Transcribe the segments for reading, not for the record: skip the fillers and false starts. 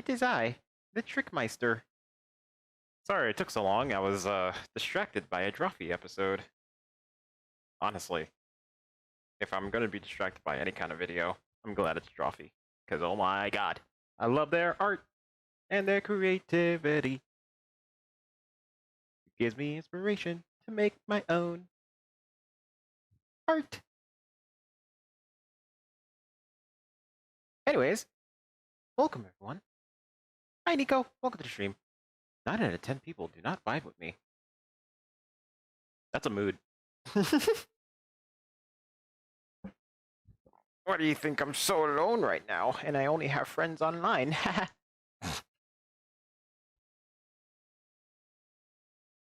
it is I, the Trickmeister. Sorry it took so long. I was distracted by a Drawfee episode. Honestly, if I'm gonna be distracted by any kind of video, I'm glad it's Drawfee. Because oh my god, I love their art and their creativity. It gives me inspiration to make my own art. Anyways, welcome everyone. Hi Nico, welcome to the stream. 9 out of 10 people do not vibe with me. That's a mood. What do you think? I'm so alone right now, and I only have friends online.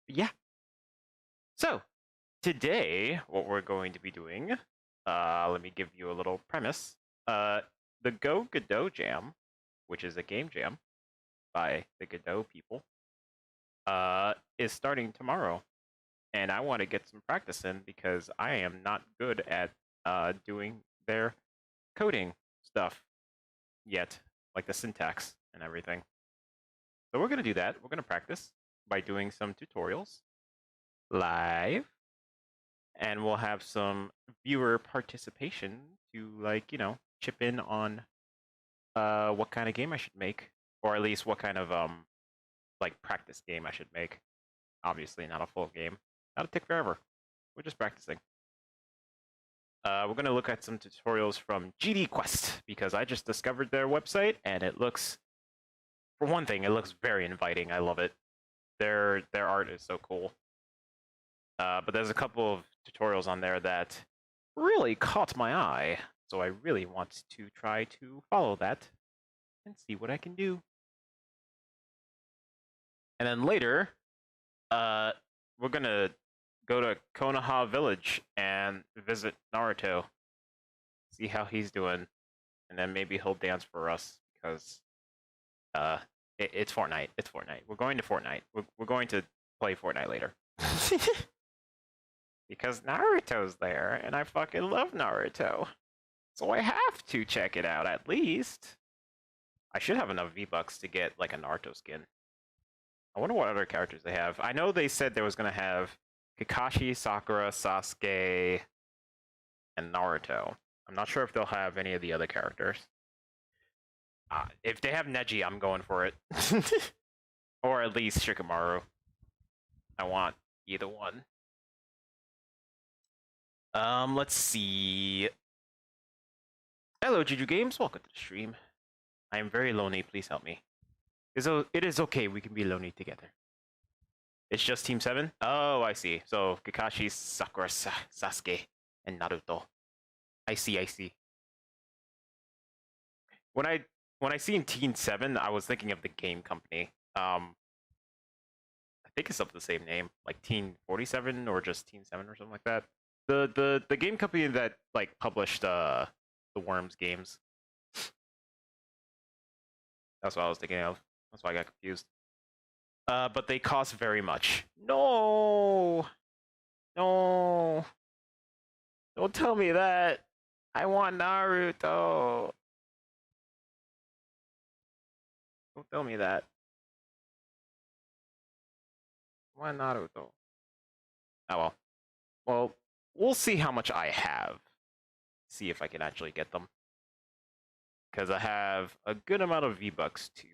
Yeah. So, today, what we're going to be doing, let me give you a little premise. The GoGodot Jam, which is a game jam by the Godot people, is starting tomorrow. And I want to get some practice in because I am not good at doing their coding stuff yet, like the syntax and everything. So we're going to do that. We're going to practice by doing some tutorials live, and we'll have some viewer participation to, like, you know, chip in on what kind of game I should make, or at least what kind of like practice game I should make. Obviously not a full game. That'll take forever. We're just practicing. We're going to look at some tutorials from GD Quest because I just discovered their website and it looks, for one thing, it looks very inviting. I love it. Their art is so cool. But there's a couple of tutorials on there that really caught my eye, so I really want to try to follow that and see what I can do. And then later, we're gonna go to Konoha Village and visit Naruto, see how he's doing, and then maybe he'll dance for us because it's Fortnite. It's Fortnite. We're going to Fortnite. We're going to play Fortnite later. Because Naruto's there, and I fucking love Naruto. So I have to check it out, at least. I should have enough V-Bucks to get, like, a Naruto skin. I wonder what other characters they have. I know they said they was gonna have Kakashi, Sakura, Sasuke, and Naruto. I'm not sure if they'll have any of the other characters. If they have Neji, I'm going for it. Or at least Shikamaru. I want either one. Let's see. Hello, Juju Games. Welcome to the stream. I am very lonely. Please help me. It is okay. We can be lonely together. It's just Team 7? Oh, I see. So, Kakashi, Sakura, Sasuke, and Naruto. I see, I see. When I seen Team 7, I was thinking of the game company. I think it's up the same name, like Team 47 or just Team 7 or something like that. The game company that, like, published the Worms games. That's what I was thinking of. That's why I got confused. But they cost very much. No! No! Don't tell me that! I want Naruto! Don't tell me that. I want Naruto. Oh well. Well, we'll see how much I have. See if I can actually get them. Because I have a good amount of V-Bucks to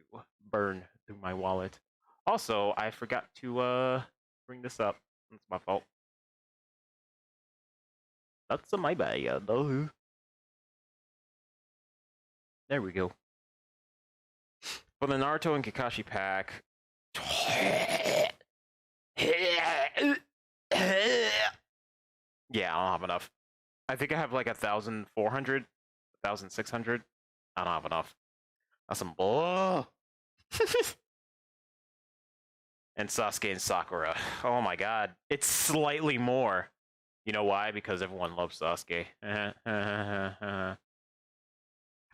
burn through my wallet. Also, I forgot to bring this up. That's my fault. That's my bad, though. There we go. For the Naruto and Kakashi pack. Yeah, I don't have enough. I think I have like 1,400, 1,600. I don't have enough. That's some bull. And Sasuke and Sakura. Oh my god. It's slightly more. You know why? Because everyone loves Sasuke. How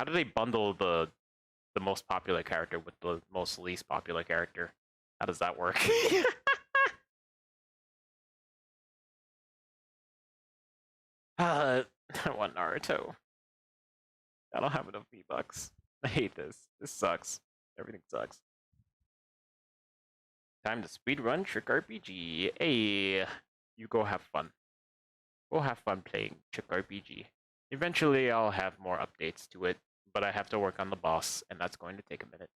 do they bundle the most popular character with the most least popular character? How does that work? I want Naruto. I don't have enough V-Bucks. I hate this. This sucks. Everything sucks. Time to speedrun TrickRPG. Hey, you go have fun. Go have fun playing TrickRPG. Eventually, I'll have more updates to it, but I have to work on the boss, and that's going to take a minute.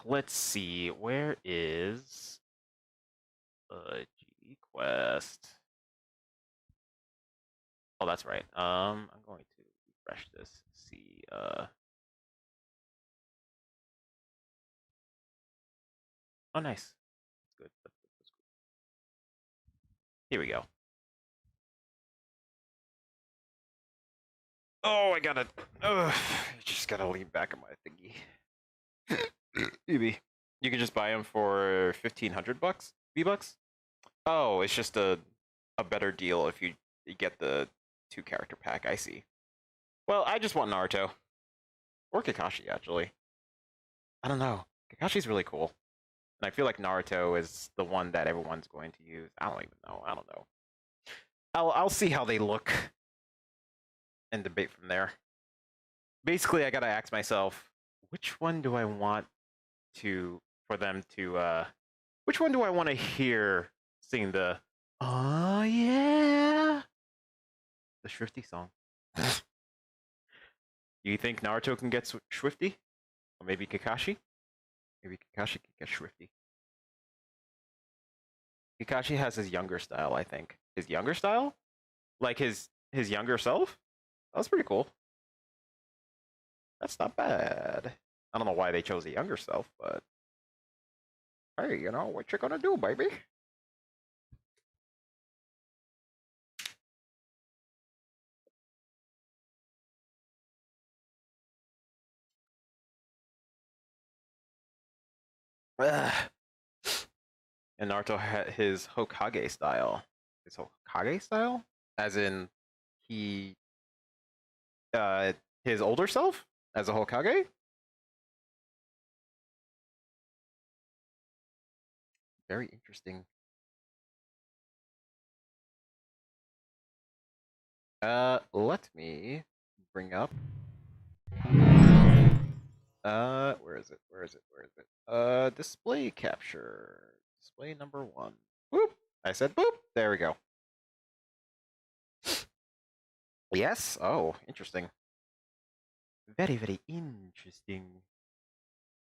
Let's see. Where is G Quest? Oh, that's right. I'm going to refresh this. See. Oh, nice. That's good. That's good. That's good. Here we go. Oh, I gotta. I just gotta lean back on my thingy. Maybe you can just buy them for $1,500 V-bucks. Oh, it's just a better deal if you get the 2-character pack. I see. Well, I just want Naruto or Kakashi actually. I don't know. Kakashi's really cool, and I feel like Naruto is the one that everyone's going to use. I don't even know. I don't know. I'll see how they look and debate from there. Basically, I gotta ask myself, which one do I want for them to which one do I want to hear sing the "Oh yeah" the Swifty song? Do you think Naruto can get Swifty? Or maybe Kakashi? Maybe Kakashi can get Swifty. Kakashi has his younger style, I think. His younger style? Like his younger self? That's pretty cool. That's not bad. I don't know why they chose a younger self, but hey, you know what you're gonna do, baby? Ugh. And Naruto had his Hokage style. His Hokage style? As in he uh his older self as a Hokage? Very interesting. Let me bring up where is it? Where is it? Where is it? Display capture. Display number 1. Boop. I said boop. There we go. Yes? Oh, interesting. Very, very interesting.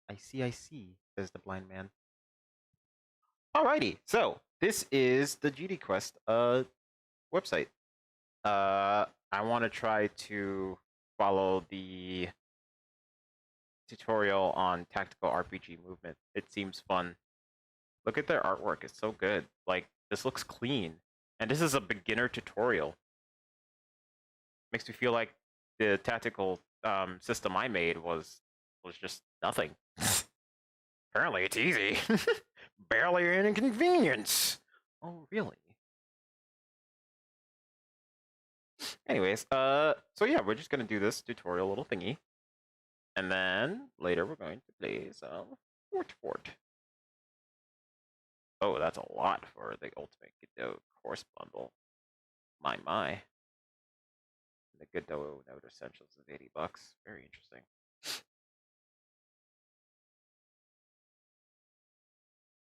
I see, says the blind man. Alrighty, so this is the GD Quest website. I want to try to follow the tutorial on tactical RPG movement. It seems fun. Look at their artwork, it's so good. Like, this looks clean. And this is a beginner tutorial. Makes me feel like the tactical system I made was just nothing. Apparently it's easy. Barely an inconvenience. Oh, really? Anyways, so yeah, we're just gonna do this tutorial little thingy. And then later we're going to play some Fort. Oh, that's a lot for the Ultimate Godot course bundle. My. The Godot Note Essentials is $80. Very interesting.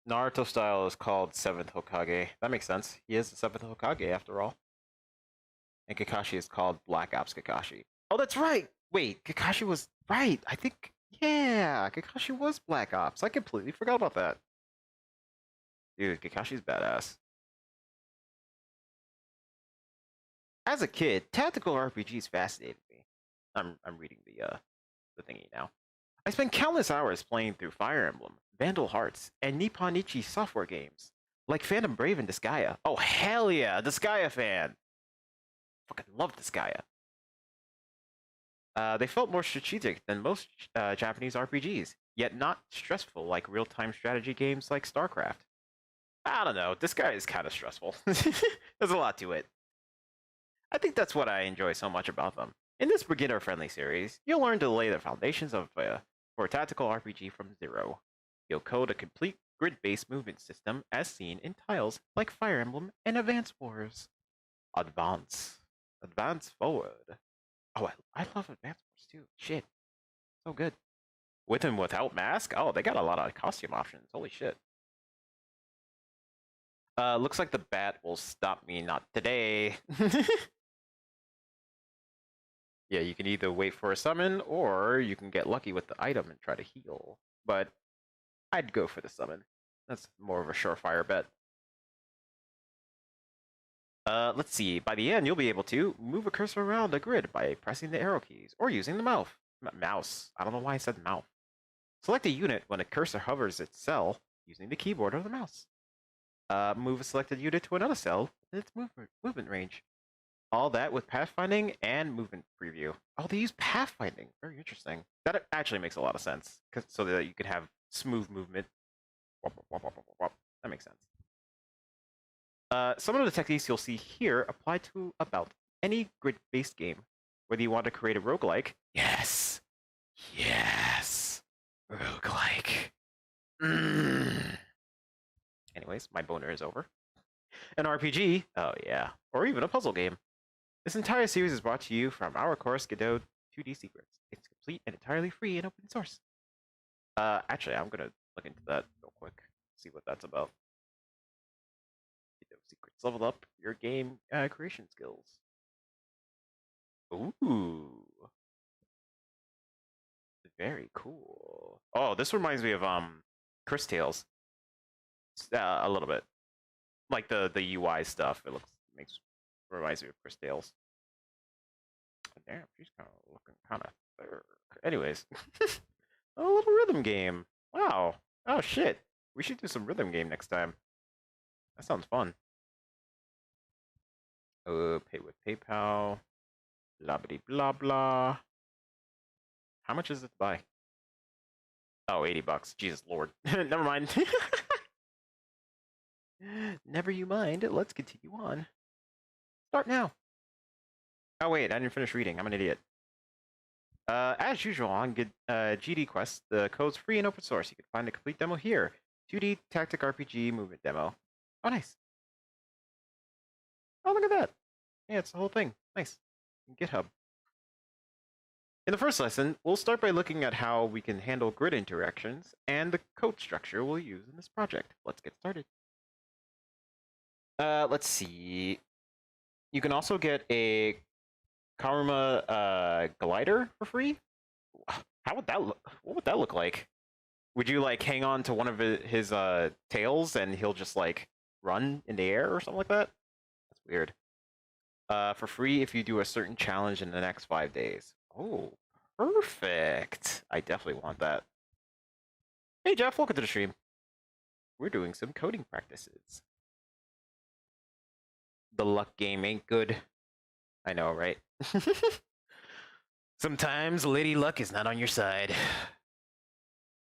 Naruto style is called 7th Hokage. That makes sense. He is the 7th Hokage after all. And Kakashi is called Black Ops Kakashi. Oh, that's right! Wait, Kakashi was right. I think, yeah, Kakashi was Black Ops. I completely forgot about that. Dude, Kakashi's badass. As a kid, tactical RPGs fascinated me. I'm reading the thingy now. I spent countless hours playing through Fire Emblem, Vandal Hearts, and Nipponichi software games, like Phantom Brave and Disgaea. Oh, hell yeah, Disgaea fan! Fucking love Disgaea. They felt more strategic than most Japanese RPGs, yet not stressful like real-time strategy games like StarCraft. I don't know, this guy is kind of stressful. There's a lot to it. I think that's what I enjoy so much about them. In this beginner-friendly series, you'll learn to lay the foundations for a tactical RPG from zero. You'll code a complete grid-based movement system as seen in titles like Fire Emblem and Advance Wars. Advance forward. Oh, I love Advance Wars too. Shit, so good. With and without mask? Oh, they got a lot of costume options. Holy shit. Looks like the bat will stop me. Not today. Yeah, you can either wait for a summon, or you can get lucky with the item and try to heal. But I'd go for the summon. That's more of a surefire bet. Let's see. By the end, you'll be able to move a cursor around a grid by pressing the arrow keys, or using the mouse. I don't know why I said mouth. Select a unit when a cursor hovers its cell using the keyboard or the mouse. Move a selected unit to another cell in its movement range. All that with pathfinding and movement preview. Oh, they use pathfinding. Very interesting. That actually makes a lot of sense, so that you can have smooth movement. That makes sense. Some of the techniques you'll see here apply to about any grid-based game. Whether you want to create a roguelike. Yes! Yes! Roguelike. Anyways, my boner is over. An RPG. Oh yeah. Or even a puzzle game. This entire series is brought to you from our course, Godot 2D Secrets. It's complete and entirely free and open source. Actually, I'm gonna look into that real quick. See what that's about. Godot Secrets. Level up your game creation skills. Ooh. Very cool. Oh, this reminds me of Chris Tales. A little bit. Like the UI stuff. It reminds me of Chris Tales. Damn, she's kind of looking kind of there. Anyways, a little rhythm game. Wow. Oh shit. We should do some rhythm game next time. That sounds fun. Pay with PayPal. Blah blah blah blah. How much is it to buy? Oh, $80. Jesus Lord. Never mind. Never you mind. Let's continue on. Start now. Oh wait, I didn't finish reading. I'm an idiot. As usual on GD Quest, the code's free and open source. You can find a complete demo here. 2D tactic RPG movement demo. Oh, nice. Oh, look at that. Yeah, it's the whole thing. Nice. GitHub. In the first lesson, we'll start by looking at how we can handle grid interactions and the code structure we'll use in this project. Let's get started. Let's see. You can also get a Karma glider for free. How would that look? What would that look like? Would you like hang on to one of his tails and he'll just like run in the air or something like that? That's weird. For free if you do a certain challenge in the next 5 days. Oh, perfect. I definitely want that. Hey Jeff, welcome to the stream. We're doing some coding practices. The luck game ain't good. I know, right? Sometimes Lady Luck is not on your side.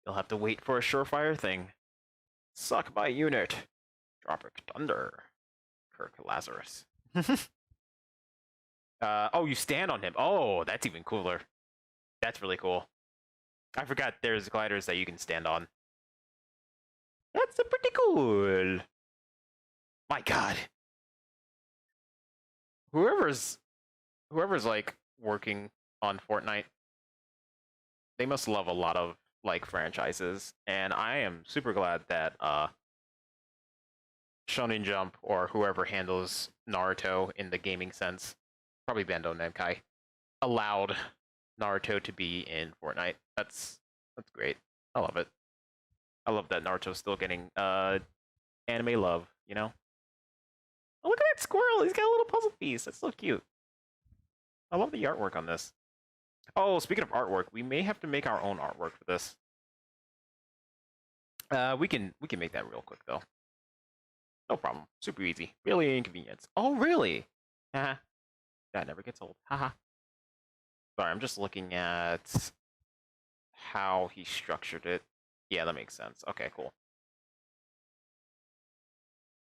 You'll have to wait for a surefire thing. Suck my unit. Tropic Thunder. Kirk Lazarus. Oh, you stand on him. Oh, that's even cooler. That's really cool. I forgot there's gliders that you can stand on. That's pretty cool. My god. Whoever's like working on Fortnite, they must love a lot of like franchises, and I am super glad that Shonen Jump or whoever handles Naruto in the gaming sense, probably Bandai Namco, allowed Naruto to be in Fortnite. That's great. I love it. I love that Naruto's still getting anime love, you know? Oh, look at that squirrel! He's got a little puzzle piece. That's so cute. I love the artwork on this. Oh, speaking of artwork, we may have to make our own artwork for this. We can make that real quick though. No problem. Super easy. Really inconvenience. Oh, really? Haha. That never gets old. Haha. Sorry, I'm just looking at how he structured it. Yeah, that makes sense. Okay, cool.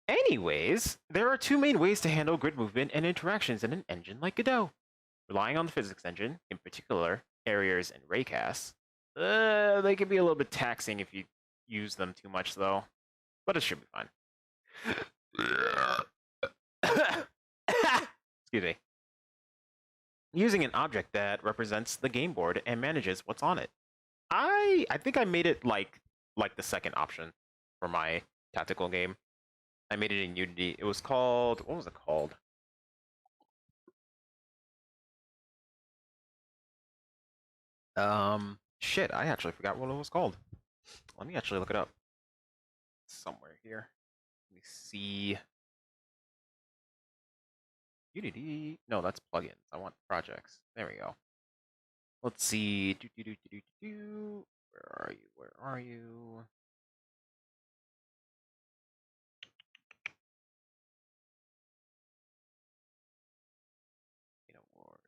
Anyways, there are two main ways to handle grid movement and interactions in an engine like Godot. Relying on the physics engine, in particular, areas and raycasts. They can be a little bit taxing if you use them too much, though. But it should be fine. Excuse me. using an object that represents the game board and manages what's on it. I think I made it like the second option for my tactical game. I made it in Unity. It was called, what was it called? Shit, I actually forgot what it was called. Let me actually look it up. Somewhere here. Let me see. Unity. No, that's plugins. I want projects. There we go. Let's see. Where are you? Where are you? Wars.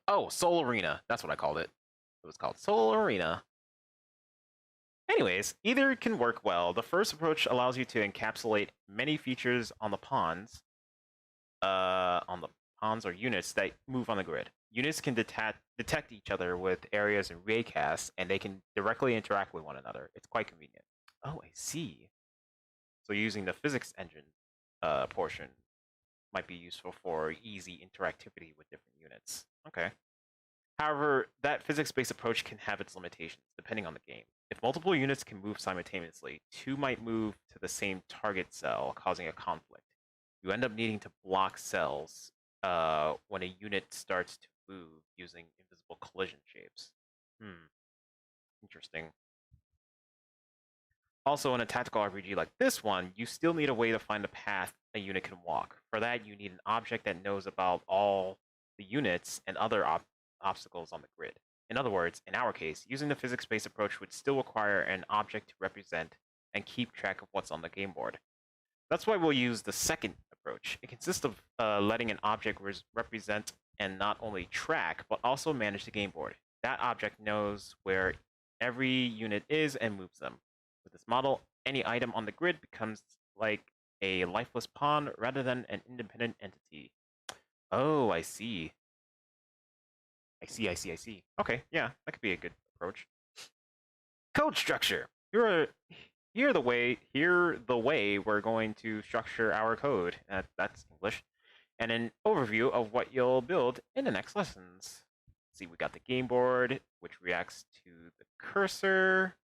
Oh, Soul Arena. That's what I called it. It was called Soul Arena. Anyways, either can work well. The first approach allows you to encapsulate many features on the pawns or units that move on the grid. Units can detect each other with areas and raycasts, and they can directly interact with one another. It's quite convenient. Oh, I see. So using the physics engine portion might be useful for easy interactivity with different units. Okay. However, that physics-based approach can have its limitations, depending on the game. If multiple units can move simultaneously, two might move to the same target cell, causing a conflict. You end up needing to block cells when a unit starts to move using invisible collision shapes. Interesting. Also, in a tactical RPG like this one, you still need a way to find a path a unit can walk. For that, you need an object that knows about all the units and other obstacles on the grid. In other words, in our case, using the physics-based approach would still require an object to represent and keep track of what's on the game board. That's why we'll use the second approach. It consists of letting an object represent and not only track, but also manage the game board. That object knows where every unit is and moves them. With this model, any item on the grid becomes like a lifeless pawn rather than an independent entity. Oh, I see. I see. Okay, yeah, that could be a good approach. Code structure. Here the way we're going to structure our code. That's English. And an overview of what you'll build in the next lessons. See, we got the game board, which reacts to the cursor.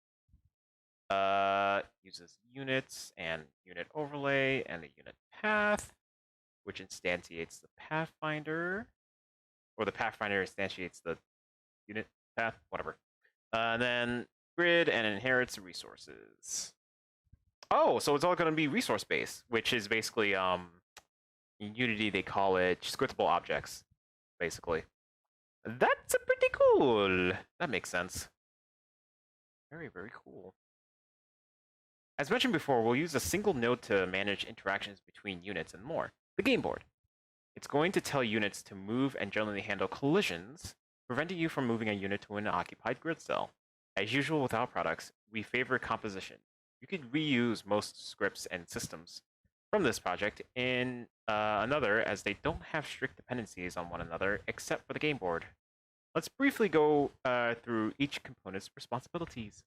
Uses units and unit overlay and the unit path, which instantiates the pathfinder, or the pathfinder instantiates the unit path, whatever. And then grid and inherits resources. Oh, so it's all going to be resource based, which is basically in Unity they call it scriptable objects, basically. That's pretty cool. That makes sense. Very, very cool. As mentioned before, we'll use a single node to manage interactions between units and more. The game board. It's going to tell units to move and generally handle collisions, preventing you from moving a unit to an occupied grid cell. As usual with our products, we favor composition. You could reuse most scripts and systems from this project in another, as they don't have strict dependencies on one another except for the game board. Let's briefly go through each component's responsibilities.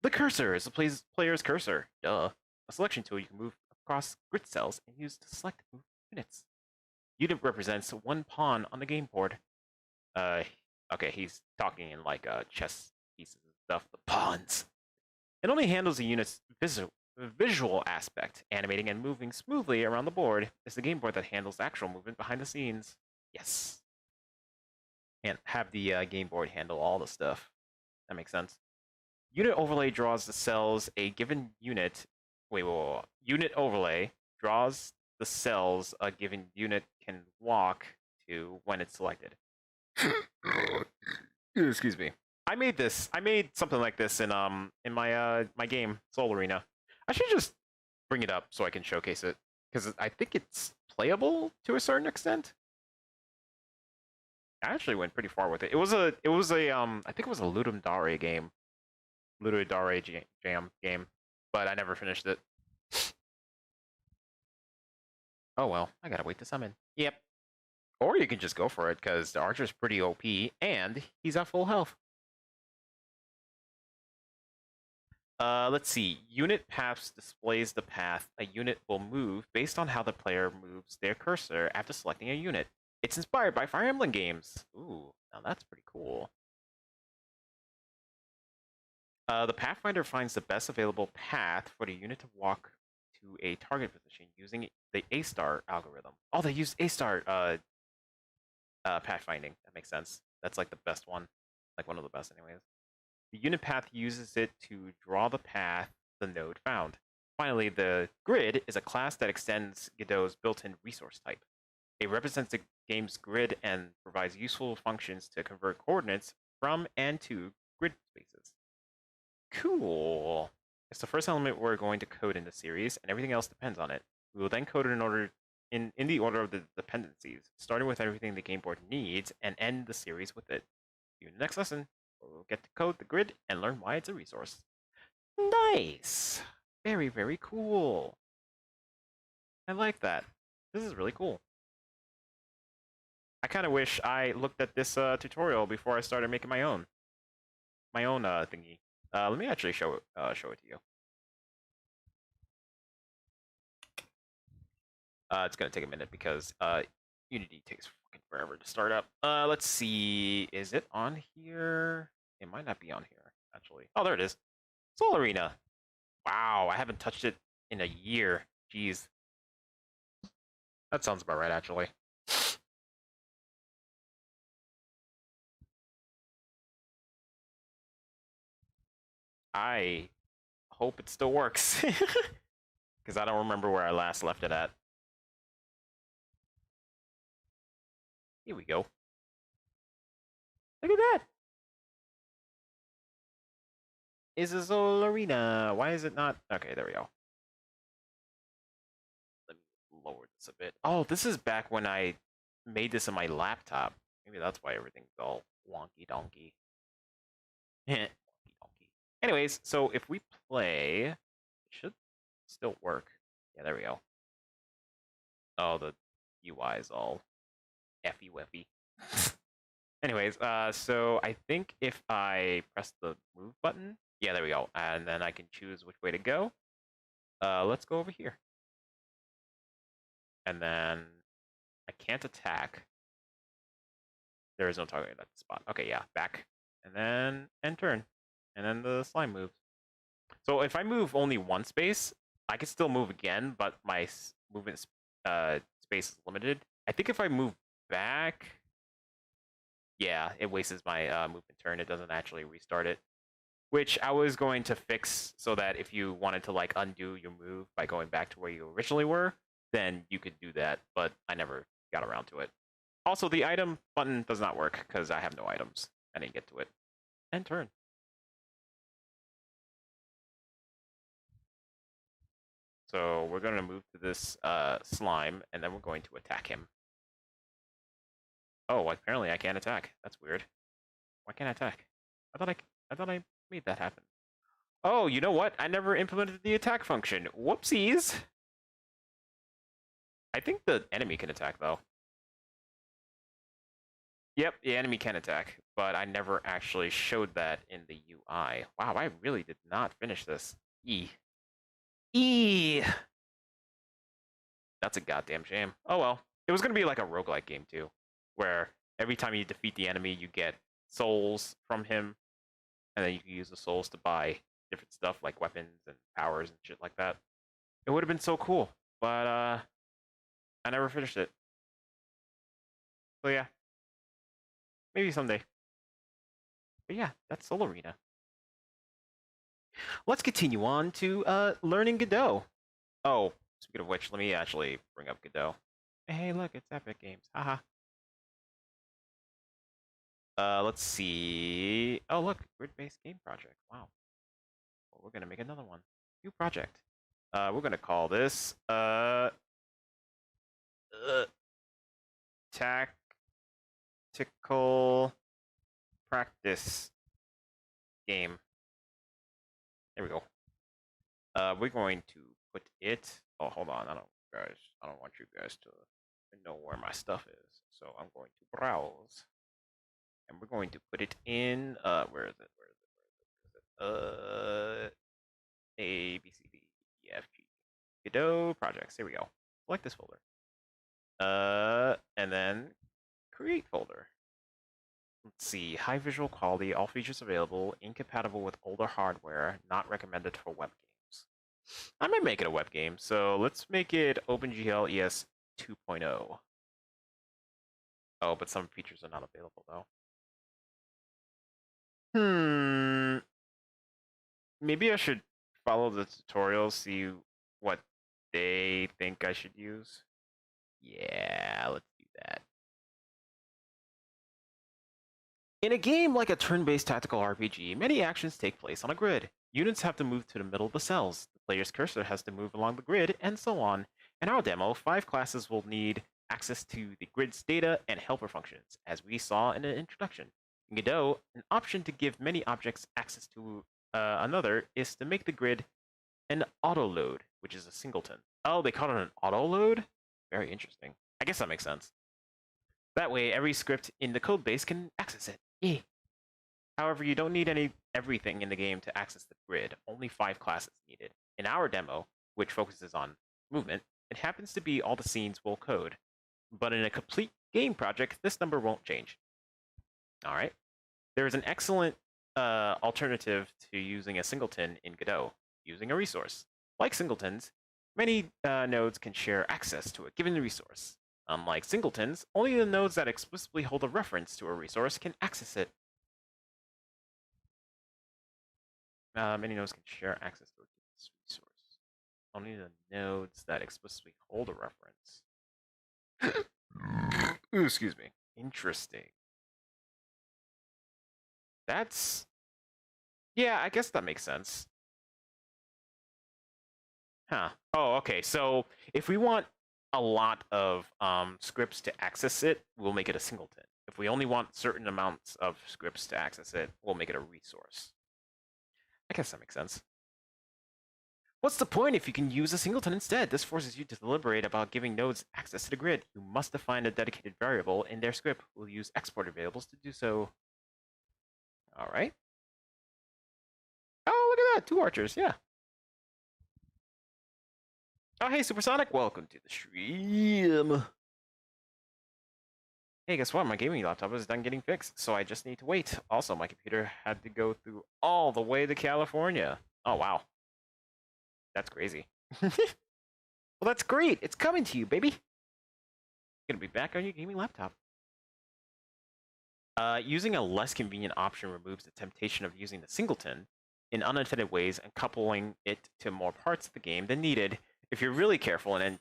The cursor is the player's cursor. Duh. A selection tool you can move across grid cells and use to select move units. Unit represents one pawn on the game board. Okay, he's talking in like chess pieces and stuff. The pawns. It only handles the unit's visual aspect. Animating and moving smoothly around the board is the game board that handles actual movement behind the scenes. Yes. And have the game board handle all the stuff. That makes sense. Unit overlay draws the cells a given unit. Wait. Unit overlay draws the cells a given unit can walk to when it's selected. Excuse me. I made something like this in my my game Soul Arena. I should just bring it up so I can showcase it because I think it's playable to a certain extent. I actually went pretty far with it. It was a I think it was a Ludum Dare game. Ludum Dare Jam game, but I never finished it. Oh well, I gotta wait to summon. Yep. Or you can just go for it, because the archer's pretty OP, and he's at full health. Let's see. Unit paths displays the path a unit will move based on how the player moves their cursor after selecting a unit. It's inspired by Fire Emblem games. Ooh, now that's pretty cool. The Pathfinder finds the best available path for the unit to walk to a target position using the A-star algorithm. Oh, they use A-star pathfinding. That makes sense. That's like the best one. Like one of the best anyways. The unit path uses it to draw the path the node found. Finally, the grid is a class that extends Godot's built-in resource type. It represents the game's grid and provides useful functions to convert coordinates from and to grid spaces. Cool. It's the first element we're going to code in the series, and everything else depends on it. We will then code it in the order of the dependencies, starting with everything the game board needs and end the series with it. See you in the next lesson, where we'll get to code the grid and learn why it's a resource. Nice! Very, very cool. I like that. This is really cool. I kind of wish I looked at this tutorial before I started making my own thingy. Let me actually show it to you. It's gonna take a minute because Unity takes fucking forever to start up. Let's see. Is it on here? It might not be on here, actually. Oh, there it is. Soul Arena. Wow, I haven't touched it in a year. Jeez. That sounds about right, actually. I hope it still works. Because I don't remember where I last left it at. Here we go. Look at that! Is a Soul Arena. Why is it not? Okay, there we go. Let me lower this a bit. Oh, this is back when I made this on my laptop. Maybe that's why everything's all wonky donkey. Wonky donkey. Anyways, so if we play, it should still work. Yeah, there we go. Oh, the UI is all effy weffy. Anyways, so I think if I press the move button, yeah, there we go, and then I can choose which way to go. Let's go over here, and then I can't attack. There is no target at the spot. Okay, yeah, back, and then end turn, and then the slime moves. So if I move only one space, I can still move again, but my movement space is limited. I think if I move back, yeah, it wastes my movement turn. It doesn't actually restart it, which I was going to fix so that if you wanted to like undo your move by going back to where you originally were, then you could do that, but I never got around to it. Also, the item button does not work because I have no items. I didn't get to it. End turn. So we're going to move to this slime, and then we're going to attack him. Oh, apparently I can't attack. That's weird. Why can't I attack? I thought I made that happen. Oh, you know what? I never implemented the attack function. Whoopsies. I think the enemy can attack, though. Yep, the enemy can attack, but I never actually showed that in the UI. Wow, I really did not finish this. E. E! That's a goddamn shame. Oh well. It was going to be like a roguelike game, too, where every time you defeat the enemy, you get souls from him, and then you can use the souls to buy different stuff like weapons and powers and shit like that. It would have been so cool, but I never finished it. So yeah, maybe someday. But yeah, that's Soul Arena. Let's continue on to learning Godot. Oh, speaking of which, let me actually bring up Godot. Hey, look, it's Epic Games. Haha. Let's see. Oh, look, grid-based game project. Wow. Well, we're gonna make another one. New project. We're gonna call this tactical practice game. There we go. We're going to put it. Oh, hold on. I don't want you guys to know where my stuff is. So I'm going to browse, and we're going to put it in. Where is it? Where is it? Where is it? Where is it? A, B, C, D, E, F, G. Godot projects. Here we go. Select this folder. And then create folder. Let's see. High visual quality, all features available, incompatible with older hardware, not recommended for web games. I might make it a web game, so let's make it OpenGL ES 2.0. Oh, but some features are not available though. Maybe I should follow the tutorials, see what they think I should use. Yeah, let's do that. In a game like a turn-based tactical RPG, many actions take place on a grid. Units have to move to the middle of the cells, the player's cursor has to move along the grid, and so on. In our demo, 5 classes will need access to the grid's data and helper functions, as we saw in the introduction. In Godot, an option to give many objects access to another is to make the grid an auto-load, which is a singleton. Oh, they call it an auto-load? Very interesting. I guess that makes sense. That way, every script in the codebase can access it. Yeah. However, you don't need everything in the game to access the grid. Only 5 classes needed. In our demo, which focuses on movement, it happens to be all the scenes we'll code. But in a complete game project, this number won't change. All right. There is an excellent alternative to using a singleton in Godot, using a resource. Like singletons, many nodes can share access to a given resource. Unlike singletons, only the nodes that explicitly hold a reference to a resource can access it. Many nodes can share access to a resource. Only the nodes that explicitly hold a reference. Ooh, excuse me. Interesting. That's... Yeah, I guess that makes sense. Huh. Oh, okay. So if we want a lot of scripts to access it, we'll make it a singleton. If we only want certain amounts of scripts to access it, we'll make it a resource. I guess that makes sense. What's the point if you can use a singleton instead? This forces you to deliberate about giving nodes access to the grid. You must define a dedicated variable in their script. We'll use exported variables to do so. All right. Oh, look at that. 2 archers. Yeah. Oh, hey, Supersonic. Welcome to the stream. Hey, guess what? My gaming laptop is done getting fixed, so I just need to wait. Also, my computer had to go through all the way to California. Oh, wow. That's crazy. Well, that's great. It's coming to you, baby. You're gonna be back on your gaming laptop. Using a less convenient option removes the temptation of using the singleton in unintended ways and coupling it to more parts of the game than needed. If you're really careful and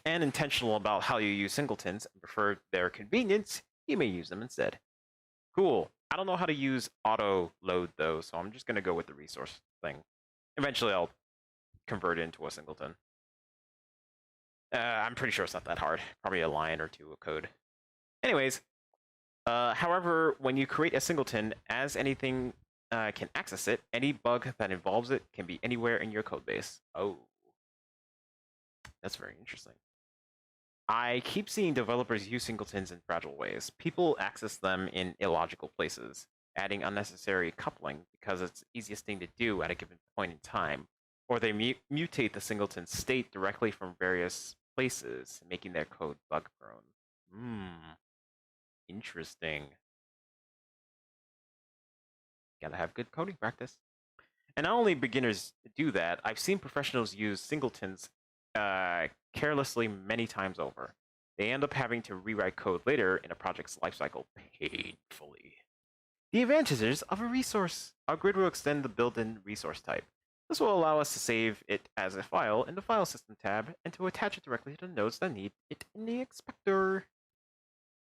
intentional about how you use singletons and prefer their convenience, you may use them instead. Cool. I don't know how to use auto load though, so I'm just gonna go with the resource thing. Eventually I'll convert it into a singleton. I'm pretty sure it's not that hard. Probably a line or 2 of code. Anyways, however, when you create a singleton, as anything can access it, any bug that involves it can be anywhere in your codebase. Oh. That's very interesting. I keep seeing developers use singletons in fragile ways. People access them in illogical places, adding unnecessary coupling because it's the easiest thing to do at a given point in time. Or they mutate the singleton state directly from various places, making their code bug-prone. Interesting. Gotta have good coding practice. And not only beginners do that, I've seen professionals use singletons carelessly many times over. They end up having to rewrite code later in a project's lifecycle painfully. The advantages of a resource. Our grid will extend the built-in resource type. This will allow us to save it as a file in the File System tab and to attach it directly to the nodes that need it in the inspector.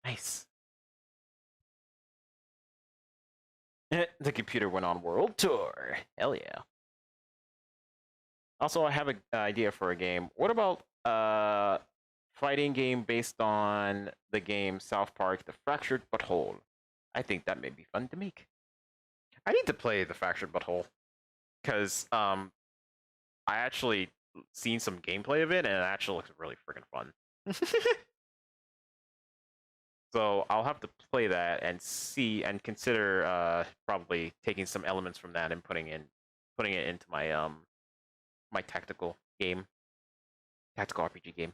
Nice. The computer went on world tour. Hell yeah. Also, I have an idea for a game. What about fighting game based on the game South Park: The Fractured Butthole? I think that may be fun to make. I need to play The Fractured Butthole because I actually seen some gameplay of it and it actually looks really freaking fun. So I'll have to play that and see and consider probably taking some elements from that and putting it into my my tactical game, tactical RPG game.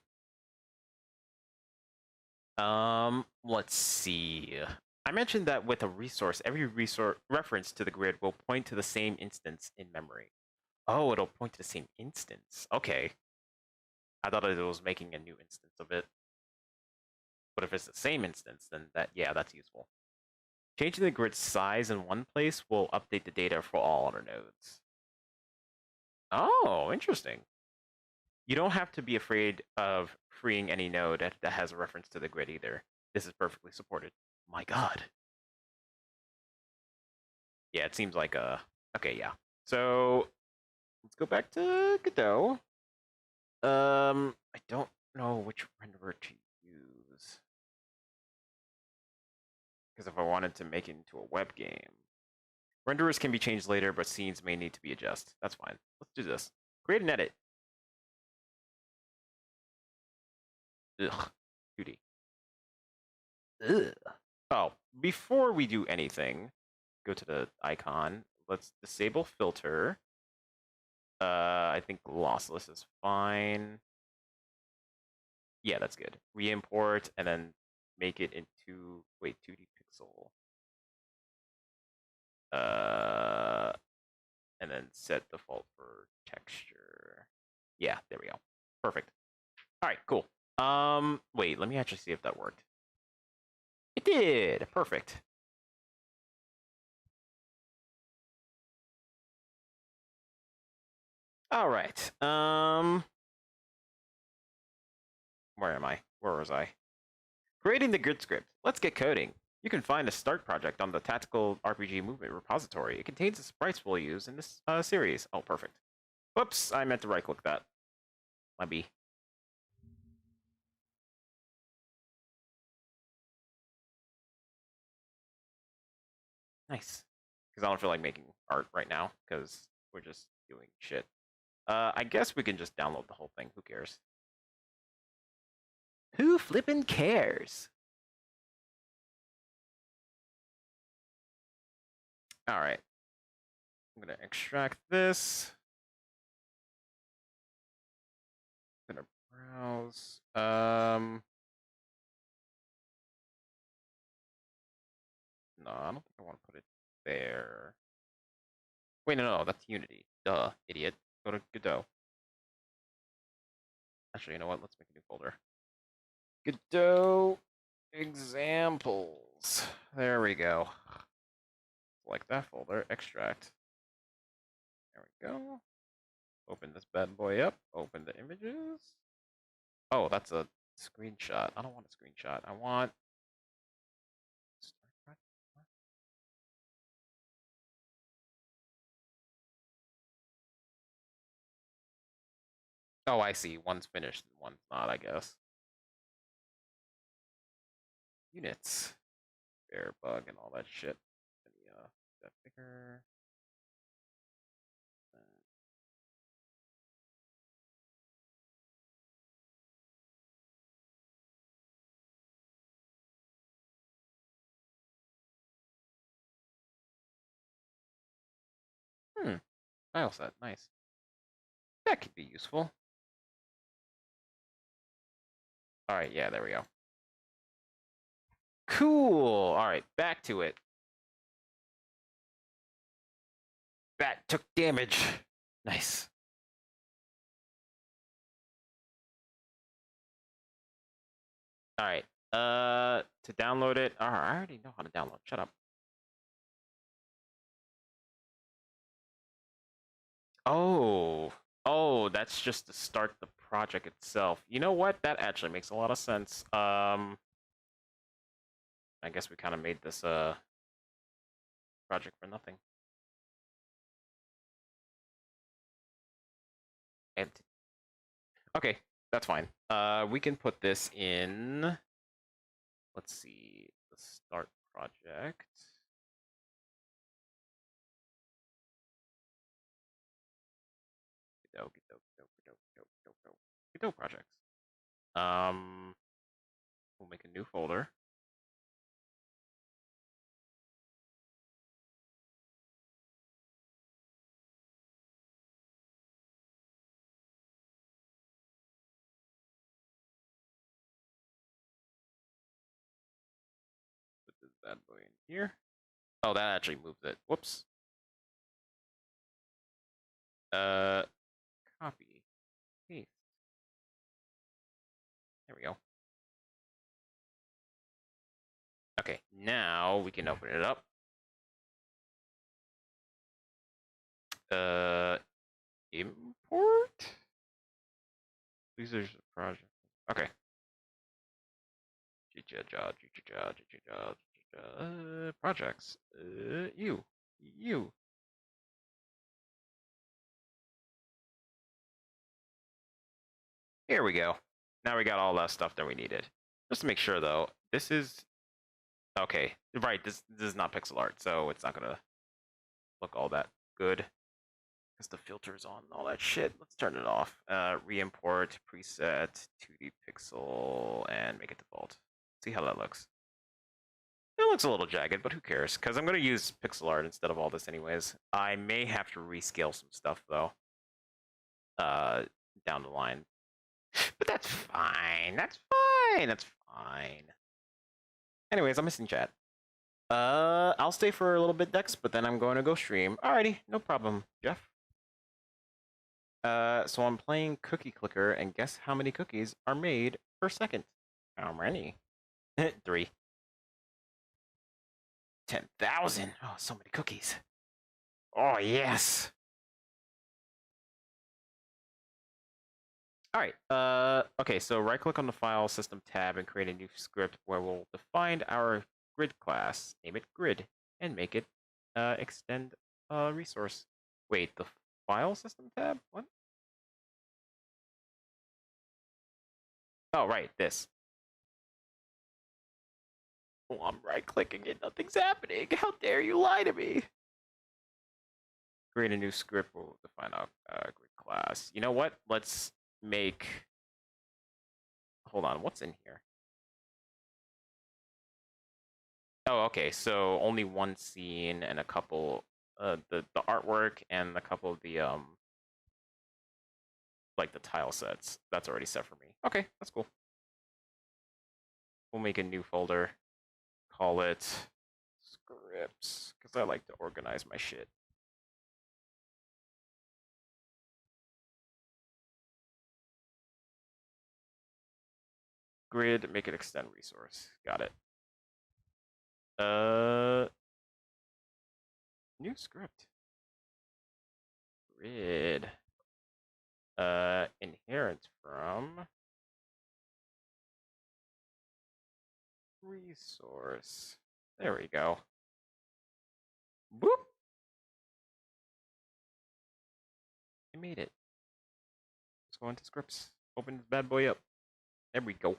Let's see. I mentioned that with a resource, every resource reference to the grid will point to the same instance in memory. Oh, it'll point to the same instance. Okay. I thought it was making a new instance of it. But if it's the same instance, then that's useful. Changing the grid size in one place will update the data for all other nodes. Oh, interesting. You don't have to be afraid of freeing any node that has a reference to the grid either. This is perfectly supported. My god. Yeah, it seems like okay, yeah. So let's go back to Godot. I don't know which renderer to use. Because if I wanted to make it into a web game, renderers can be changed later, but scenes may need to be adjusted. That's fine. Let's do this. Create and edit. Ugh. 2D. Ugh. Oh, before we do anything, go to the icon. Let's disable filter. I think lossless is fine. Yeah, that's good. Re-import and then make it into 2D pixel. And then set default for texture. Yeah, there we go. Perfect. All right, cool. Wait, let me actually see if that worked. It did. Perfect. All right. Where am I? Where was I? Creating the grid script. Let's get coding. You can find a start project on the Tactical RPG Movement repository. It contains the sprites we'll use in this series. Oh, perfect. Whoops, I meant to right-click that. My B. Nice. Because I don't feel like making art right now, because we're just doing shit. I guess we can just download the whole thing. Who cares? Who flippin' cares? All right. I'm gonna extract this. I'm gonna browse. No, I don't think I want to put it there. Wait, no, that's Unity. Duh, idiot. Go to Godot. Actually, you know what? Let's make a new folder. Godot examples. There we go. Select that folder. Extract. There we go. Open this bad boy up. Open the images. Oh, that's a screenshot. I don't want a screenshot. I want. Oh, I see. One's finished, one's not, I guess. Units. Bear bug and all that shit. That bigger. File set. Nice. That could be useful. All right, yeah, there we go. Cool. All right, back to it. Bat took damage. Nice. All right. To download it. Oh, I already know how to download. Shut up. Oh. Oh, that's just to start the project itself. You know what? That actually makes a lot of sense. I guess we kind of made this project for nothing. And okay, that's fine. We can put this in. Let's see, the start project. Godot projects. We'll make a new folder. that boy in here. Oh, that actually moves it. Whoops. Copy, paste. There we go. Okay, now we can open it up. Import. These are project. Okay. Projects. You. Here we go. Now we got all that stuff that we needed. Just to make sure though, this is okay. Right, this is not pixel art, so it's not gonna look all that good because the filter's on and all that shit. Let's turn it off. Re-import preset 2D pixel and make it default. See how that looks. It looks a little jagged, but who cares? Because I'm going to use pixel art instead of all this anyways. I may have to rescale some stuff, though, down the line. But that's fine. That's fine. That's fine. Anyways, I'm missing chat. I'll stay for a little bit, Dex, but then I'm going to go stream. Alrighty, no problem, Jeff. So I'm playing Cookie Clicker, and guess how many cookies are made per second? How many? 3. 10,000. Oh, so many cookies. Oh, yes. All right. Okay, so right-click on the File System tab and create a new script where we'll define our grid class, name it grid, and make it extend resource. Wait, the File System tab? What? Oh, right, this. Oh, I'm right-clicking it. Nothing's happening. How dare you lie to me? Create a new script. We'll define our grid class. You know what? Let's make... Hold on, what's in here? Oh, okay. So only one scene and a couple, the artwork and a couple of the like the tile sets. That's already set for me. Okay, that's cool. We'll make a new folder. Call it scripts because I like to organize my shit. Grid, make it extend resource. Got it. New script. Grid. Inherent from resource. There we go. Boop. I made it. Let's go into scripts. Open this bad boy up. There we go.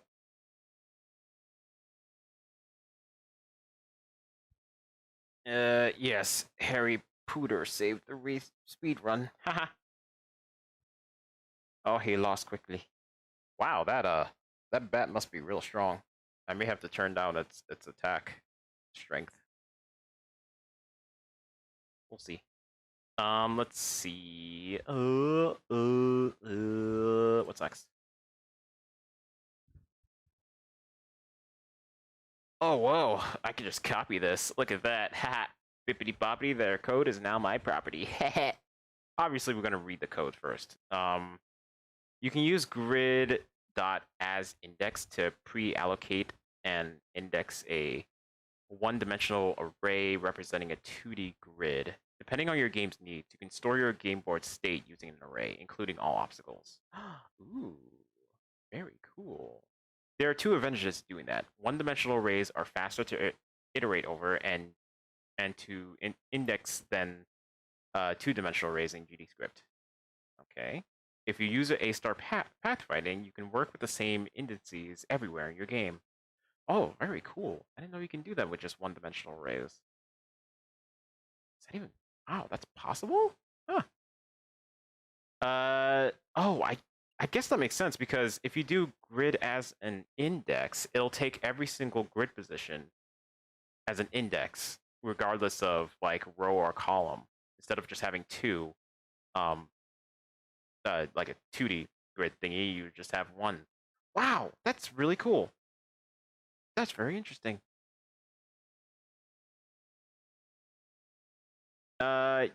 Yes, Harry Pooter saved the speed run. Haha. Oh, he lost quickly. Wow, that bat must be real strong. I may have to turn down its attack strength. We'll see. Let's see. What's next? Oh, whoa! I can just copy this. Look at that. Ha! Bippity boppity. Their code is now my property. Obviously, we're gonna read the code first. You can use grid.asIndex to pre-allocate and index a one-dimensional array representing a 2D grid. Depending on your game's needs, you can store your game board state using an array, including all obstacles. Ooh, very cool. There are 2 advantages to doing that. One-dimensional arrays are faster to iterate over and to index than 2-dimensional arrays in GDScript. Okay. If you use A-star pathfinding, you can work with the same indices everywhere in your game. Oh, very cool. I didn't know you can do that with just one-dimensional arrays. Is that even... Wow, that's possible? Huh. Oh, I guess that makes sense because if you do grid as an index, it'll take every single grid position as an index, regardless of like row or column, instead of just having 2, like a 2D grid thingy, you just have 1. Wow, that's really cool. That's very interesting.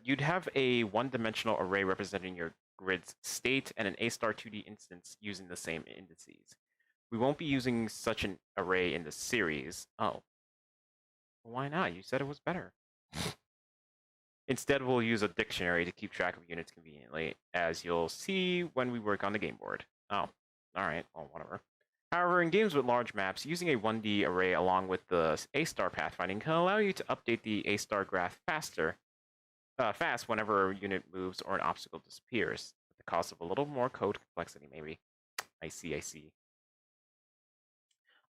You'd have a one-dimensional array representing your grid's state and an A-star 2D instance using the same indices. We won't be using such an array in the series. Oh. Why not? You said it was better. Instead, we'll use a dictionary to keep track of units conveniently, as you'll see when we work on the game board. Oh, alright, well, whatever. However, in games with large maps, using a 1D array along with the A-star pathfinding can allow you to update the A-star graph fast whenever a unit moves or an obstacle disappears, at the cost of a little more code complexity, maybe. I see, I see.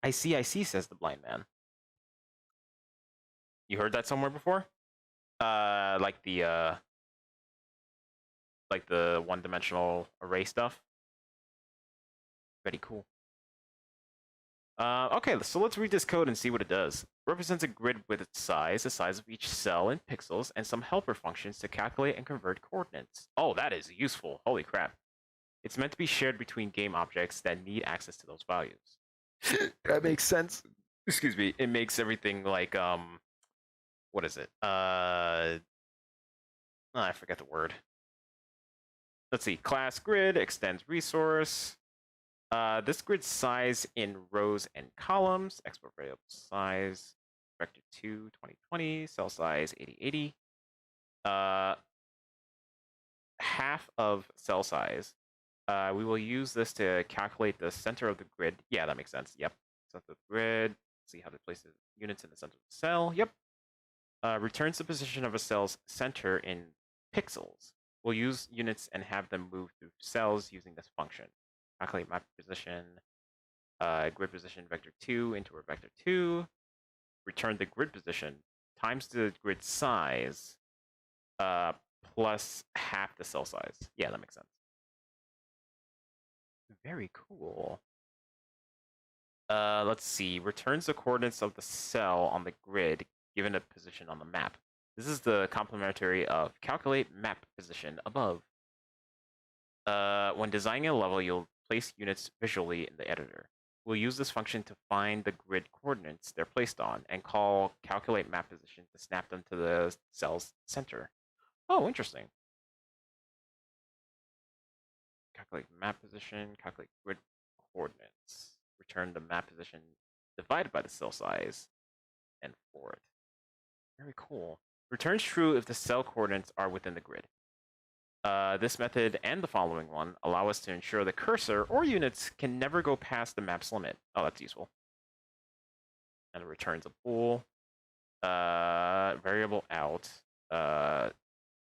I see, I see, says the blind man. You heard that somewhere before? Like the one-dimensional array stuff. Very cool. Okay, so let's read this code and see what it does. It represents a grid with its size, the size of each cell in pixels, and some helper functions to calculate and convert coordinates. Oh, that is useful. Holy crap. It's meant to be shared between game objects that need access to those values. That makes sense. Excuse me. It makes everything like, what is it? I forget the word. Let's see. Class grid extends resource. This grid size in rows and columns, export variable size, vector 2, 2020, cell size 8080. Half of cell size. We will use this to calculate the center of the grid. Yeah, that makes sense. Yep. Center of the grid. See how to place the units in the center of the cell. Yep. Returns the position of a cell's center in pixels. We'll use units and have them move through cells using this function. Calculate map position, grid position vector 2 into a vector 2, return the grid position times the grid size plus half the cell size. Yeah, that makes sense. Very cool. Let's see. Returns the coordinates of the cell on the grid given a position on the map. This is the complementary of calculate map position above. When designing a level, you'll place units visually in the editor. We'll use this function to find the grid coordinates they're placed on and call calculate map position to snap them to the cell's center. Oh, interesting. Calculate map position, calculate grid coordinates. Return the map position divided by the cell size and forward. Very cool. Returns true if the cell coordinates are within the grid. This method and the following one allow us to ensure the cursor or units can never go past the map's limit. Oh, that's useful. And it returns a bool. Variable out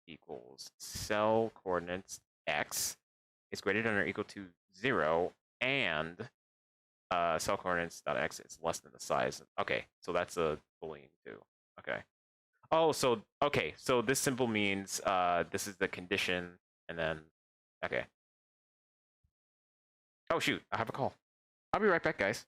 equals cell coordinates x is greater than or equal to 0, and cell coordinates dot x is less than the size. Okay, so that's a boolean too. Okay. Oh, so okay, so this simple means this is the condition, and then okay. Oh shoot, I have a call. I'll be right back, guys.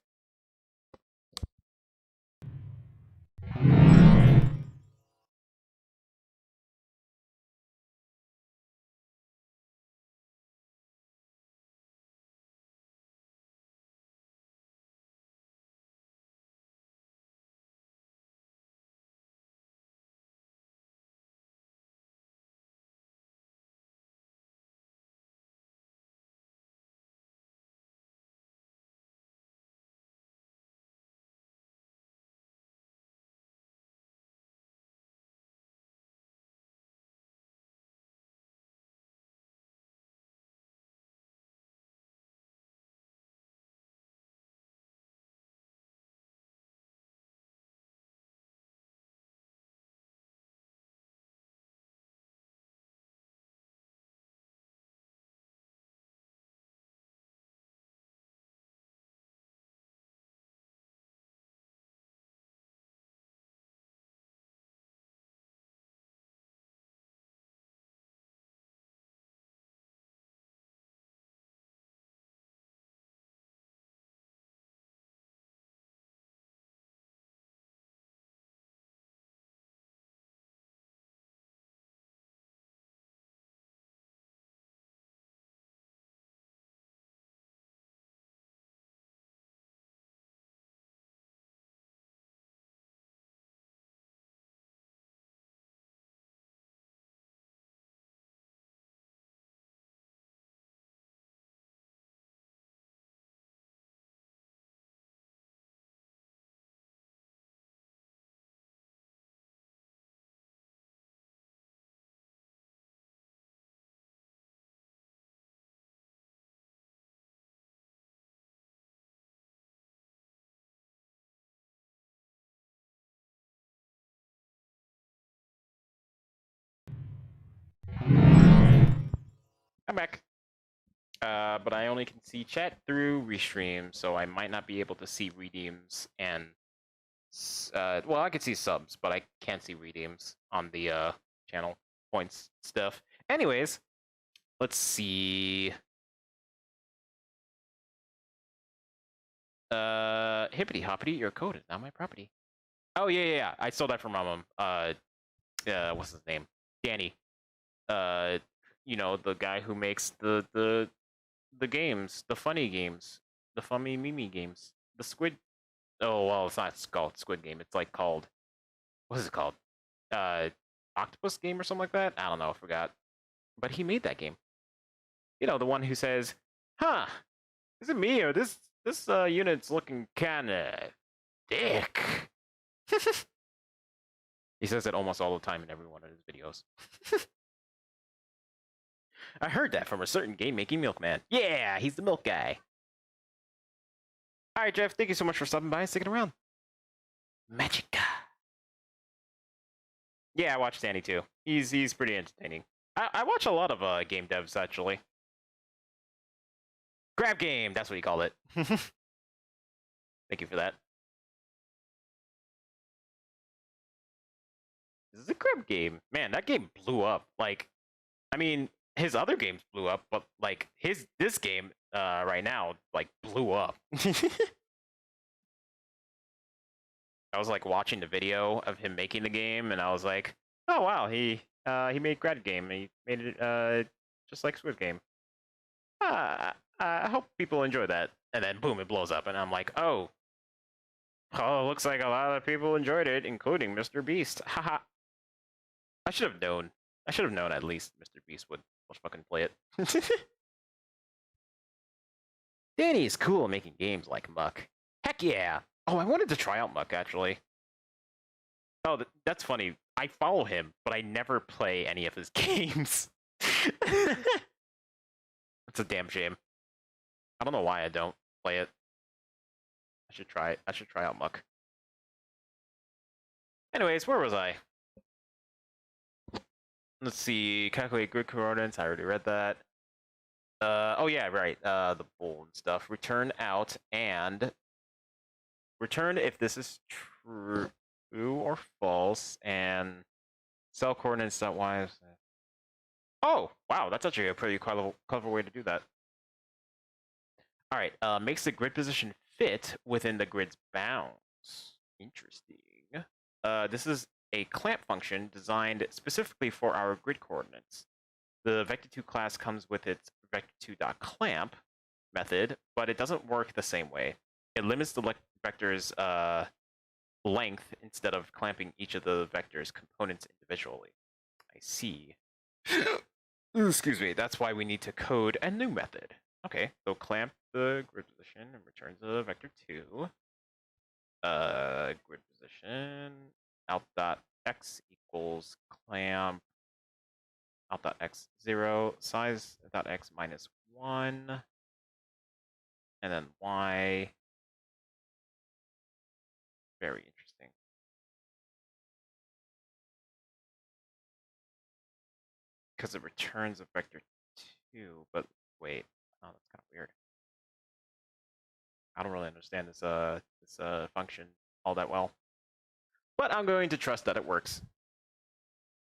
I'm back. But I only can see chat through restream, so I might not be able to see redeems and well, I can see subs, but I can't see redeems on the channel points stuff. Anyways, let's see. Hippity hoppity, your code is now my property. Oh yeah. I stole that from what's his name? Danny. Uh, the guy who makes the games, the funny games, the funny Mimi games, the Squid. Oh well, it's not called Squid Game. It's like called, what is it called? Uh, Octopus Game or something like that. I don't know. I forgot. But he made that game. The one who says, "Huh, is it me or this unit's looking kind of thick?" He says it almost all the time in every one of his videos. I heard that from a certain game-making milkman. Yeah, he's the milk guy. All right, Jeff, thank you so much for stopping by and sticking around. Magica. Yeah, I watched Danny too. He's pretty entertaining. I watch a lot of game devs actually. Grab game, that's what you call it. Thank you for that. This is a grab game. Man, that game blew up. Like, I mean, his other games blew up, but like this game right now like blew up. I was like watching the video of him making the game, and I was like, oh wow, he made grad game. And he made it just like Squid Game. I hope people enjoy that. And then boom, it blows up, and I'm like, oh, looks like a lot of people enjoyed it, including Mr. Beast. Haha. I should have known. I should have known at least Mr. Beast would fucking play it. Danny is cool at making games like Muck. Heck yeah. Oh, I wanted to try out Muck actually. Oh, that's funny. I follow him, but I never play any of his games. That's a damn shame. I don't know why I don't play it. I should try it. I should try out Muck. Anyways, where was I? Let's see. Calculate grid coordinates. I already read that. Oh yeah, right. The bold stuff. Return out and return if this is true or false, and cell coordinates.y. Oh, wow, that's actually a pretty clever way to do that. All right, makes the grid position fit within the grid's bounds. Interesting. This is a clamp function designed specifically for our grid coordinates. The vector2 class comes with its vector2.clamp method, but it doesn't work the same way. It limits the vector's length instead of clamping each of the vector's components individually. I see. Excuse me. That's why we need to code a new method. Okay, so clamp the grid position and returns the vector2. Grid position out.x equals clamp out.x 0 size.x minus 1, and then y. Very interesting. Because it returns a vector 2, but wait, oh, that's kind of weird. I don't really understand this function all that well, but I'm going to trust that it works.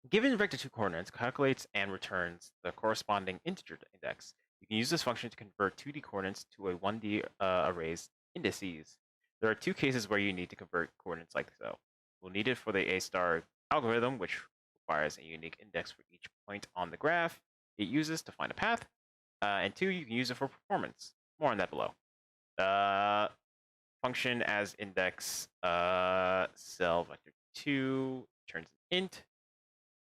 Given vector2 coordinates, calculates and returns the corresponding integer index. You can use this function to convert 2D coordinates to a 1D array's indices. There are two cases where you need to convert coordinates like so. We'll need it for the A-star algorithm, which requires a unique index for each point on the graph it uses to find a path. And two, you can use it for performance. More on that below. Function as index cell vector 2 returns an int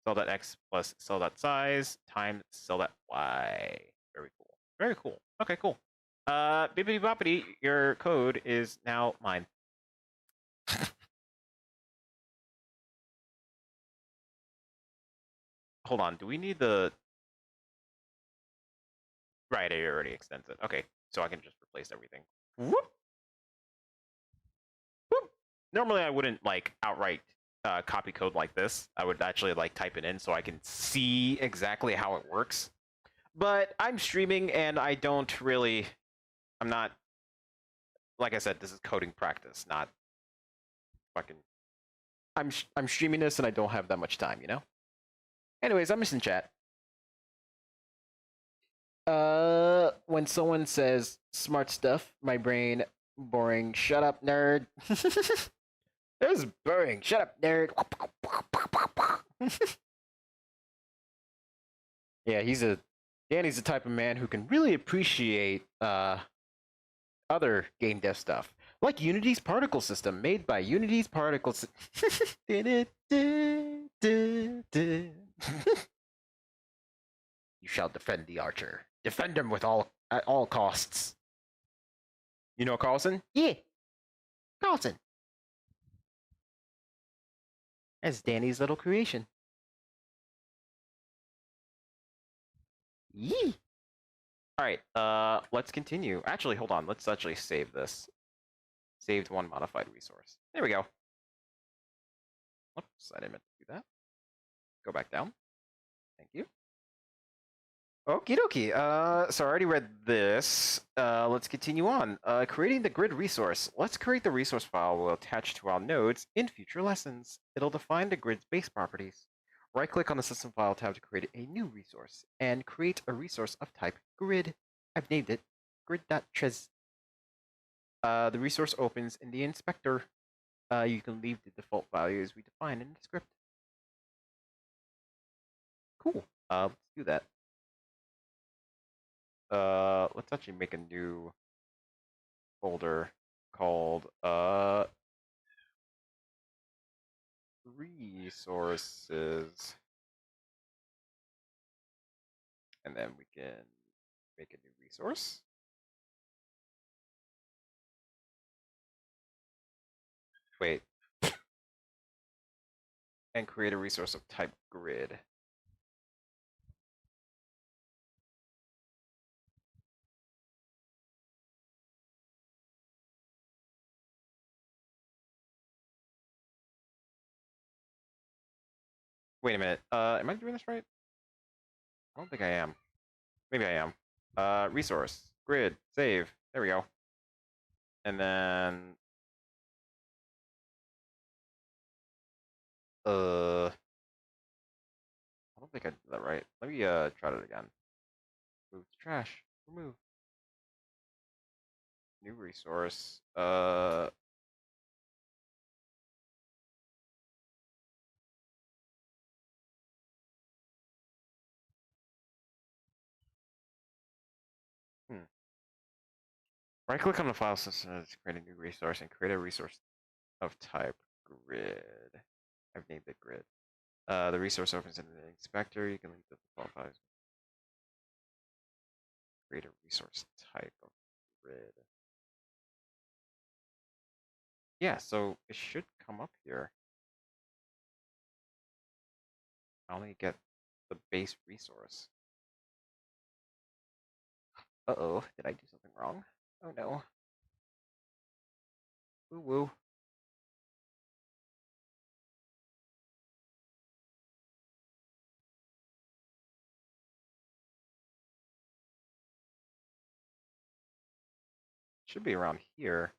cell.x plus cell.size times cell.y. Very cool. Very cool. Okay, cool. Bibbidi boppity, your code is now mine. Hold on, do we need the... Right, it already extends it. Okay, so I can just replace everything. Whoop! Whoop! Normally I wouldn't, like, outright copy code like this. I would actually, like, type it in so I can see exactly how it works. But I'm streaming and I don't really. I'm not. Like I said, this is coding practice, not fucking. I'm streaming this and I don't have that much time, you know. Anyways, I'm just in chat. When someone says smart stuff, my brain boring. Shut up, nerd. That was boring. Shut up, nerd. Yeah, Danny's the type of man who can really appreciate other game dev stuff, like Unity's particle system, made by Unity's particle system. You shall defend the archer. Defend him at all costs. You know Carlson? Yeah, Carlson. That's Danny's little creation. Yee. All right. Let's continue. Actually, hold on. Let's actually save this. Saved one modified resource. There we go. Oops, I didn't mean to do that. Go back down. Thank you. Okie dokie. So I already read this. Let's continue on. Creating the grid resource. Let's create the resource file we'll attach to our nodes in future lessons. It'll define the grid's base properties. Right-click on the system file tab to create a new resource, and create a resource of type grid. I've named it grid.trez. The resource opens in the inspector. You can leave the default values we define in the script. Cool. Let's do that. Let's actually make a new folder called resources, and then we can make a new resource. Wait. And create a resource of type grid. Wait a minute. Am I doing this right? I don't think I am. Maybe I am. Resource, grid, save. There we go. And then I don't think I did that right. Let me try that again. Move to trash. Remove. New resource. Right click on the file system to create a new resource and create a resource of type grid. I've named it grid. The resource opens in the inspector. You can leave the default files. Create a resource type of grid. Yeah, so it should come up here. I only get the base resource. Uh-oh, did I do something wrong? Oh no. Woo woo. Should be around here.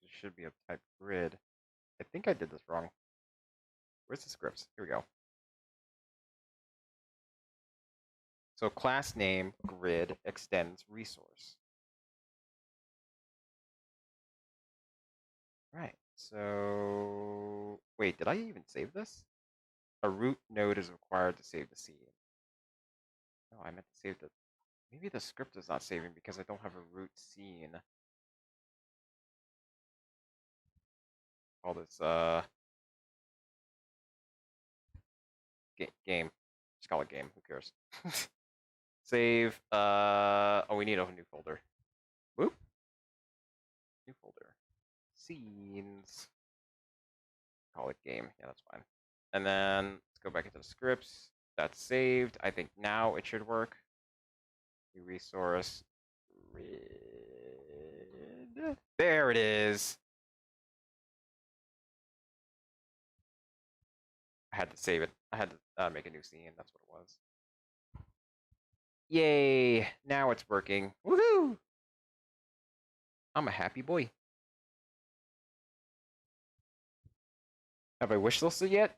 It should be a type grid. I think I did this wrong. Where's the scripts? Here we go. So class name grid extends resource. Right. So wait, did I even save this? A root node is required to save the scene. No, I meant to save the. Maybe the script is not saving because I don't have a root scene. Call this game. Just call it game. Who cares? Save. Oh, we need a new folder. Whoop. New folder. Scenes. Call it game. Yeah, that's fine. And then let's go back into the scripts. That's saved. I think now it should work. New resource. Grid. There it is. had to save it. I had to make a new scene. That's what it was. Yay! Now it's working. Woohoo! I'm a happy boy. Have I wishlisted yet?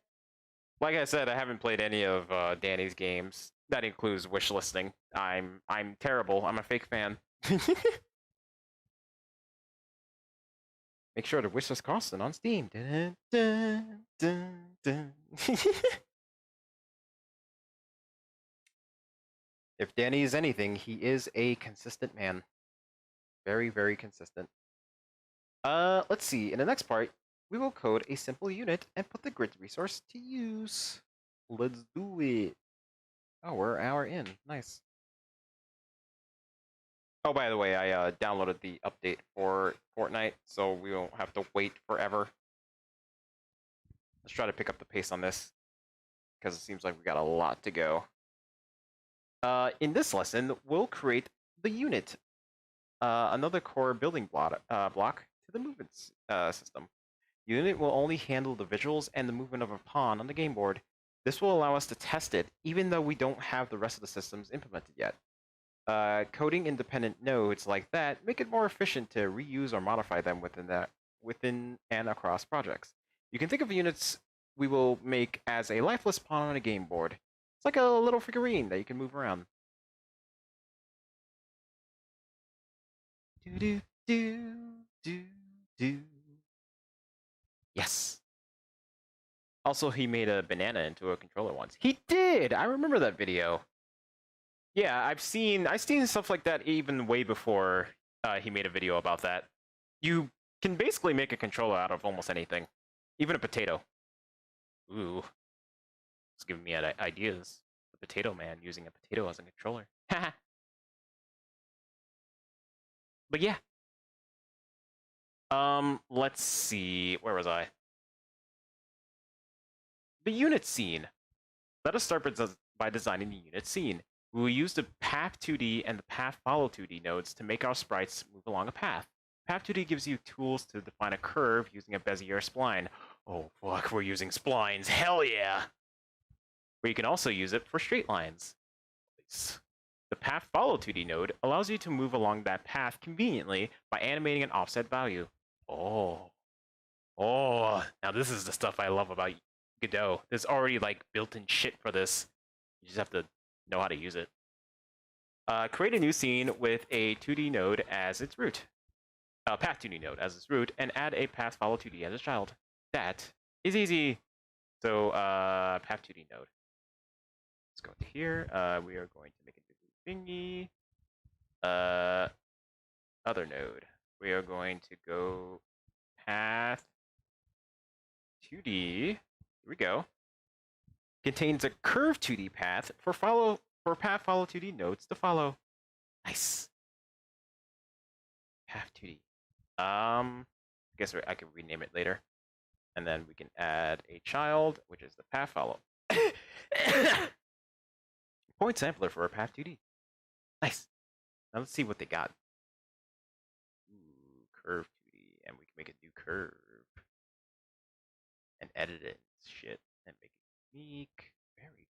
Like I said, I haven't played any of Danny's games. That includes wishlisting. I'm terrible. I'm a fake fan. Make sure to wishlist Carlson on Steam. Dun, dun, dun, dun. If Danny is anything, he is a consistent man. Very, very consistent. Let's see. In the next part, we will code a simple unit and put the grid resource to use. Let's do it. Oh, we're an hour in. Nice. Oh, by the way, I downloaded the update for Fortnite, so we won't have to wait forever. Let's try to pick up the pace on this, because it seems like we got a lot to go. In this lesson, we'll create the unit, another core building block to the movement system. The unit will only handle the visuals and the movement of a pawn on the game board. This will allow us to test it, even though we don't have the rest of the systems implemented yet. Coding independent nodes like that make it more efficient to reuse or modify them within and across projects. You can think of units we will make as a lifeless pawn on a game board. It's like a little figurine that you can move around. Do do do do do. Yes. Also, he made a banana into a controller once. He did. I remember that video. Yeah, I've seen stuff like that even way before he made a video about that. You can basically make a controller out of almost anything, even a potato. Ooh, it's giving me ideas. The Potato Man using a potato as a controller. But yeah. Let's see. Where was I? The unit scene. Let us start by designing the unit scene. We will use the Path 2D and the Path Follow 2D nodes to make our sprites move along a path. Path 2D gives you tools to define a curve using a Bezier spline. Oh fuck, we're using splines. Hell yeah! Where you can also use it for straight lines. The Path Follow 2D node allows you to move along that path conveniently by animating an offset value. Oh, now this is the stuff I love about Godot. There's already like built-in shit for this. You just have to know how to use it. Create a new scene with a 2D node as its root. Path 2D node as its root, and add a Path Follow 2D as its child. That is easy. So, Path 2D node. Let's go to here. We are going to make a new thingy. Other node. We are going to go Path 2D. Here we go. Contains a curved 2D path for Path Follow 2D nodes to follow. Nice. Path 2D. I guess I can rename it later. And then we can add a child, which is the Path Follow. Point sampler for a Path 2D. Nice. Now let's see what they got. Ooh, curve 2D, and we can make a new curve. And edit it. Shit. And make it unique. Very